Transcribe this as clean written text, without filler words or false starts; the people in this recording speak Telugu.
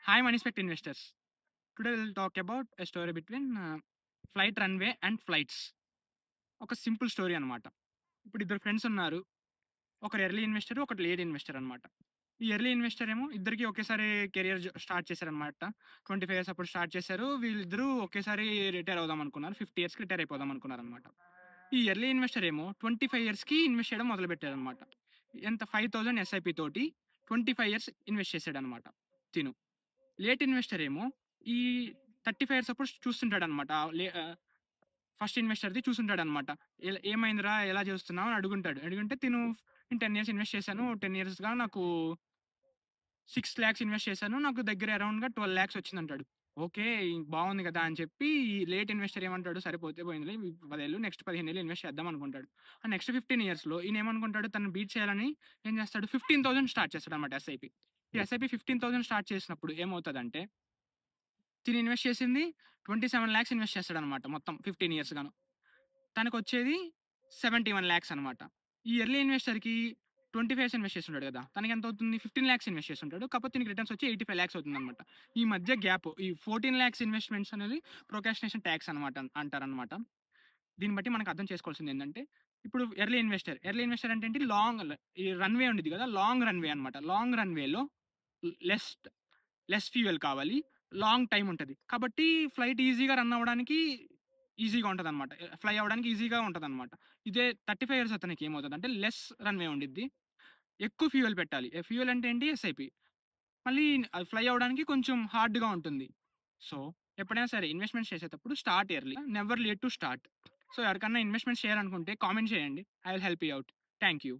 Hi, Manispect investors. Today we'll talk about a story between flight runway and flights. ఒక సింపుల్ స్టోరీ అనమాట. ఇప్పుడు ఇద్దరు ఫ్రెండ్స్ ఉన్నారు. ఒకరు ఎర్లీ ఇన్వెస్టర్, ఒకరు లేట్ ఇన్వెస్టర్ అనమాట. ఈ ఎర్లీ ఇన్వెస్టర్ ఏమో ఇద్దరికీ ఒకేసారి కెరియర్ స్టార్ట్ చేశారనమాట. 25 ఇయర్స్ అప్పుడు స్టార్ట్ చేశారు. వీళ్ళిద్దరూ ఒకేసారి రిటైర్ అవుదాం అనుకున్నారు. 50 ఇయర్స్‌కి రిటైర్ అయిపోదాం అనుకున్నారనమాట. ఈ ఎర్లీ ఇన్వెస్టర్ ఏమో 25 ఇయర్స్‌కి ఇన్వెస్ట్ చేయడం మొదలుపెట్టారనమాట. ఎంత 5000 ఎస్ఐపి తోటి 25 ఇయర్స్ ఇన్వెస్ట్ చేసాడనమాట తిను. లేట్ ఇన్వెస్టర్ ఏమో ఈ 35 ఇయర్స్ అప్పుడు చూస్తుంటాడనమాట. ఫస్ట్ ఇన్వెస్టర్‌ది చూసుంటాడనమాట. ఏమైందిరా? ఎలా చేస్తున్నావు? అని అడుగుంటాడు. అడుగుంటే తిను నేను 10 ఇయర్స్ ఇన్వెస్ట్ చేశాను. 10 ఇయర్స్‌గా నాకు 6,00,000 ఇన్వెస్ట్ చేశాను. నాకు దగ్గర అరౌండ్‌గా 12,00,000 వచ్చిందంటాడు. ఓకే. బావుంది కదా! అని చెప్పి ఈ లేట్ ఇన్వెస్టర్ ఏమంటాడు? సరే పోతే పోయిందిలే 10 ఏళ్ళు నెక్స్ట్ 15 ఏళ్ళు ఇన్వెస్ట్ చేద్దాం అనుకుంటాడు. ఆ నెక్స్ట్ 15 ఇయర్స్‌లో ఈయనేమనుకుంటాడు తనని బీట్ చేయాలని ఏం చేస్తాడు 15,000 స్టార్ట్ చేస్తాడనమాట ఎస్ఐపి. ఈ ఎస్ఐపి 15,000 స్టార్ట్ చేసినప్పుడు ఏమవుతదంటే తిను ఇన్వెస్ట్ చేసింది 27,00,000 ఇన్వెస్ట్ చేస్తాడనమాట మొత్తం 15 ఇయర్స్ గాను. తనకొచ్చేది 71,00,000 అనమాట. ఈ ఎర్లీ ఇన్వెస్టర్‌కి 25 ఇయర్స్ ఇన్వెస్ట్ చేసుంటాడు కదా! తనకెంతవుతుంది 15,00,000 ఇన్వెస్ట్ చేసుంటాడు. కాకపోతే దీనికి రిటర్న్స్ వచ్చి 85,00,000 అవుతుందనమాట. ఈ మధ్య గ్యాప్ ఈ 14,00,000 ఇన్వెస్ట్‌మెంట్స్ అనేది ప్రొక్రాస్టినేషన్ టాక్స్ అనమాట అంటారనమాట. దీన్ని బట్టి మనకు అర్థం చేసుకోవాల్సిందేంటంటే, ఇప్పుడు ఎర్లీ ఇన్వెస్టర్ అంటే ఏంటి ఈ రన్‌వే ఉండిద్ది కదా! లాంగ్ రన్‌వే అనమాట. లాంగ్ రన్‌వేలో లెస్ లెస్ ఫ్యూయల్ కావాలి. లాంగ్ టైమ్ ఉంటది. కాబట్టి ఫ్లైట్ ఈజీగా రన్ అవ్వడానికి ఈజీగా ఉంటదనమాట. ఫ్లై అవ్వడానికి ఈజీగా ఉంటదనమాట. ఇదే 35 ఇయర్స్ అతనికి ఏమవుతదంటే లెస్ రన్‌వే ఉండిద్ది. ఎక్కువ ఫ్యూయల్ పెట్టాలి. ఫ్యూయల్ అంటే ఏంటి? ఎస్ఐపి. మళ్ళీ అది ఫ్లై అవ్వడానికి కొంచెం హార్డ్‌గా ఉంటుంది. సో, ఎప్పుడైనా సరే ఇన్వెస్ట్‌మెంట్స్ చేసేటప్పుడు start early. Never late to start. So, ఎవరికన్నా ఇన్వెస్ట్‌మెంట్స్ చేయాలనుకుంటే కామెంట్ చేయండి. I will help you out. Thank you.